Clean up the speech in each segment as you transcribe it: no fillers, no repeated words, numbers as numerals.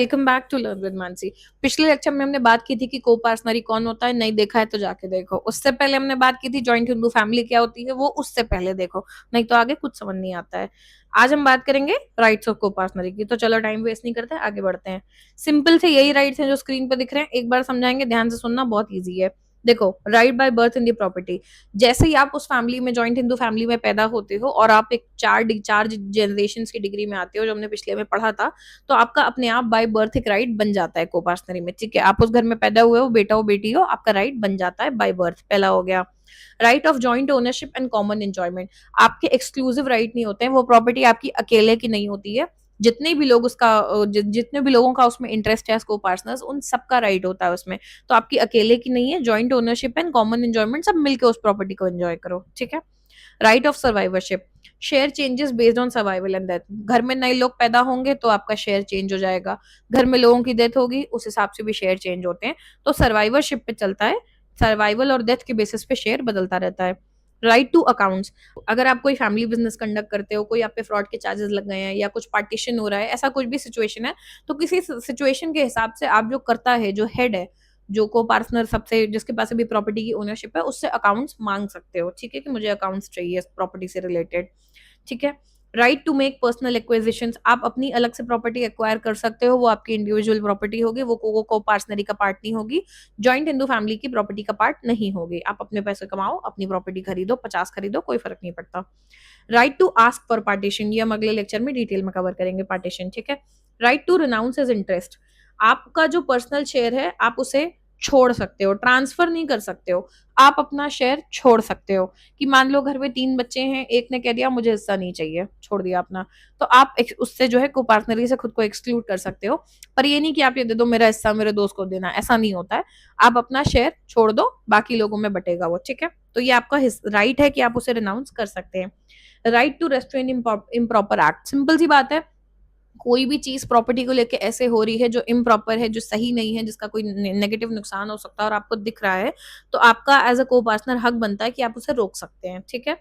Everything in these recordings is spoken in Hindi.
Welcome back to learn with Mansi. पिछले लेक्चर में हमने बात की थी कि को पार्टनरी कौन होता है, नहीं देखा है तो जाके देखो। उससे पहले हमने बात की थी जॉइंट हिंदू फैमिली क्या होती है, वो उससे पहले देखो, नहीं तो आगे कुछ समझ नहीं आता है। आज हम बात करेंगे राइट्स ऑफ को पार्टनरी की, तो चलो टाइम वेस्ट नहीं करते, आगे बढ़ते हैं। सिंपल से यही राइट्स हैं जो स्क्रीन पर दिख रहे हैं, एक बार समझाएंगे, ध्यान से सुनना, बहुत ईजी है। देखो, right by birth in the property. जैसे ही आप उस फैमिली में, जॉइंट हिंदू फैमिली में पैदा होते हो और आप एक चार जनरेशन की डिग्री में आते हो, जो हमने पिछले में पढ़ा था, तो आपका अपने आप बाय बर्थ एक राइट बन जाता है कोपार्टनरी में। ठीक है, आप उस घर में पैदा हुए हो, बेटा हो बेटी हो, आपका राइट बन जाता है बाय बर्थ, पहला हो गया। Right of joint ownership and common enjoyment. आपके एक्सक्लूसिव राइट नहीं होते हैं, वो प्रॉपर्टी आपकी अकेले की नहीं होती है। जितने भी लोग उसका जितने भी लोगों का उसमें इंटरेस्ट है, को पार्टनर्स, उन सबका राइट होता है उसमें। तो आपकी अकेले की नहीं है। Joint ownership and common enjoyment, सब मिलकर उस प्रॉपर्टी को एंजॉय करो। ठीक है। Right of survivorship. Share changes based on survival and death. घर में नए लोग पैदा होंगे तो आपका शेयर चेंज हो जाएगा। घर में लोगों की डेथ होगी, उस हिसाब से भी शेयर चेंज होते हैं। तो सर्वाइवरशिप पे चलता है, सर्वाइवल और डेथ के बेसिस पे शेयर बदलता रहता है। Right to accounts. अगर आप कोई फैमिली बिजनेस कंडक्ट करते हो, कोई आप पे फ्रॉड के चार्जेस लग गए हैं, या कुछ पार्टीशन हो रहा है, ऐसा कुछ भी सिचुएशन है, तो किसी सिचुएशन के हिसाब से आप जो करता है, जो हेड है, जो को पार्टनर, सबसे जिसके पास अभी प्रॉपर्टी की ओनरशिप है, उससे अकाउंट्स मांग सकते हो। ठीक है, कि मुझे अकाउंट्स चाहिए प्रॉपर्टी से रिलेटेड। ठीक है। Right to make personal acquisition. आप अपनी अलग से प्रॉपर्टी एक्वायर कर सकते हो, वो आपकी इंडिविजुअल प्रॉपर्टी होगी, वो को पार्टनरी का पार्ट नहीं होगी। जॉइंट हिंदू फैमिली की प्रॉपर्टी का पार्ट नहीं होगी। आप अपने पैसे कमाओ, अपनी प्रॉपर्टी खरीदो, 50 खरीदो, कोई फर्क नहीं पड़ता। Right to ask for partition, ये हम अगले लेक्चर में डिटेल में कवर करेंगे, पार्टीशन। ठीक है। Right to renounce his interest. आपका जो पर्सनल शेयर है, आप उसे छोड़ सकते हो, ट्रांसफर नहीं कर सकते हो। आप अपना शेयर छोड़ सकते हो। कि मान लो घर में 3 बच्चे हैं, एक ने कह दिया मुझे हिस्सा नहीं चाहिए, छोड़ दिया अपना, तो आप उससे जो है को पार्टनरी से खुद को एक्सक्लूड कर सकते हो। पर ये नहीं कि आप ये दे दो मेरा हिस्सा मेरे दोस्त को देना, ऐसा नहीं होता है। आप अपना शेयर छोड़ दो, बाकी लोगों में बटेगा वो। ठीक है। तो ये आपका राइट है कि आप उसे रिनाउंस कर सकते हैं। Right to restrain improper act. Simple सी बात है, कोई भी चीज प्रॉपर्टी को लेके ऐसे हो रही है जो इम्प्रॉपर है, जो सही नहीं है, जिसका कोई नेगेटिव नुकसान हो सकता है और आपको दिख रहा है, तो आपका एज अ को पार्टनर हक बनता है कि आप उसे रोक सकते हैं। ठीक है।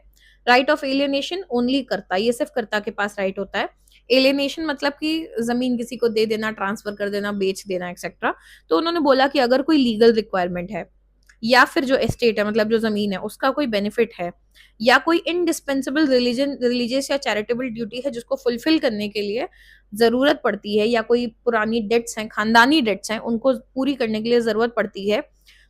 राइट ऑफ एलियनेशन ओनली करता, ये सिर्फ करता के पास राइट होता है। एलियनेशन मतलब कि जमीन किसी को दे देना, ट्रांसफर कर देना, बेच देना, एक्सेट्रा। तो उन्होंने बोला कि अगर कोई लीगल रिक्वायरमेंट है, या फिर जो एस्टेट है, मतलब जो जमीन है, उसका कोई बेनिफिट है, या कोई इनडिस्पेंसेबल रिलीजियस या चैरिटेबल ड्यूटी है जिसको फुलफिल करने के लिए जरूरत पड़ती है, या कोई पुरानी डेट्स हैं, खानदानी डेट्स हैं, उनको पूरी करने के लिए जरूरत पड़ती है,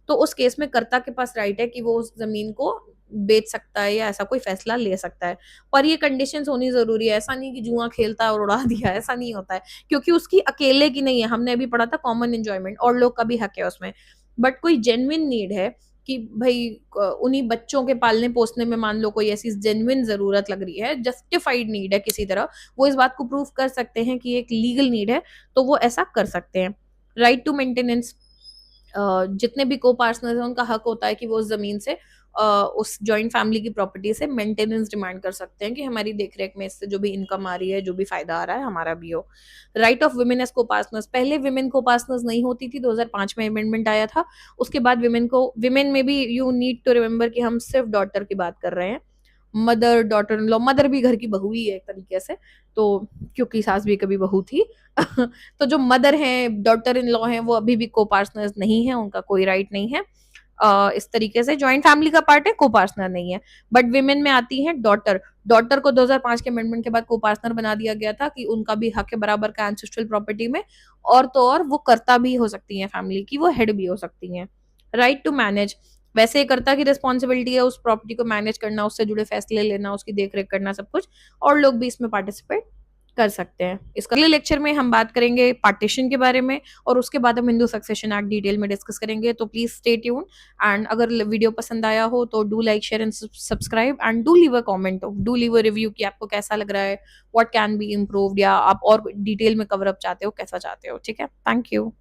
तो उस केस में कर्ता के पास राइट है कि वो उस जमीन को बेच सकता है या ऐसा कोई फैसला ले सकता है। पर ये कंडीशंस होनी जरूरी है। ऐसा नहीं कि जुआ खेलता है और उड़ा दिया, ऐसा नहीं होता है। क्योंकि उसकी अकेले की नहीं है, हमने अभी पढ़ा था कॉमन एंजॉयमेंट, और लोग का भी हक है उसमें। बट कोई जेन्युइन नीड है कि भाई उन्हीं बच्चों के पालने पोसने में मान लो कोई ऐसी जेन्युइन जरूरत लग रही है, जस्टिफाइड नीड है किसी तरह, वो इस बात को प्रूव कर सकते हैं कि एक लीगल नीड है, तो वो ऐसा कर सकते हैं। Right to maintenance. जितने भी को पार्टनर हैं उनका हक होता है कि वो उस जमीन से, उस जॉइंट फैमिली की प्रॉपर्टी से मेंटेनेंस डिमांड कर सकते हैं कि हमारी देखरेख में इससे जो भी इनकम आ रही है, जो भी फायदा आ रहा है, हमारा भी हो। राइट ऑफ वुमेन एज को पार्टनर्स। पहले विमेन को पार्टनर्स नहीं होती थी, 2005 में अमेंडमेंट आया था। उसके बाद विमेन में भी यू नीड टू रिमेम्बर कि हम सिर्फ डॉटर की बात कर रहे हैं। Mother, daughter in law, mother भी घर की बहू ही है एक तरीके से, तो क्योंकि सास भी कभी बहू थी। तो जो मदर हैं, डॉटर इन लॉ हैं, वो अभी भी को पार्टनर्स नहीं है, उनका कोई राइट नहीं है। इस तरीके से जॉइंट फैमिली का पार्ट है, को पार्टनर नहीं है। बट विमेन में आती है डॉटर। डॉटर को 2005 के अमेंडमेंट के बाद को पार्टनर बना दिया गया था कि उनका भी हक है बराबर का एंसेस्ट्रल प्रॉपर्टी में। और तो और वो कर्ता भी हो सकती है फैमिली की, वो हेड भी हो सकती है। Right to manage. वैसे कर्ता की रिस्पॉन्सिबिलिटी है उस प्रॉपर्टी को मैनेज करना, उससे जुड़े फैसले लेना, उसकी देखरेख करना, सब कुछ। और लोग भी इसमें पार्टिसिपेट कर सकते हैं। इसका अगले लेक्चर में हम बात करेंगे पार्टीशन के बारे में, और उसके बाद हम हिंदू सक्सेशन एक्ट डिटेल में डिस्कस करेंगे। तो प्लीज स्टे ट्यून। एंड अगर वीडियो पसंद आया हो तो do like, share and subscribe, and do leave a comment, do leave a review कि आपको कैसा लग रहा है, व्हाट कैन बी इम्प्रूव्ड, या आप और डिटेल में कवर अप चाहते हो, कैसा चाहते हो। ठीक है, थैंक यू।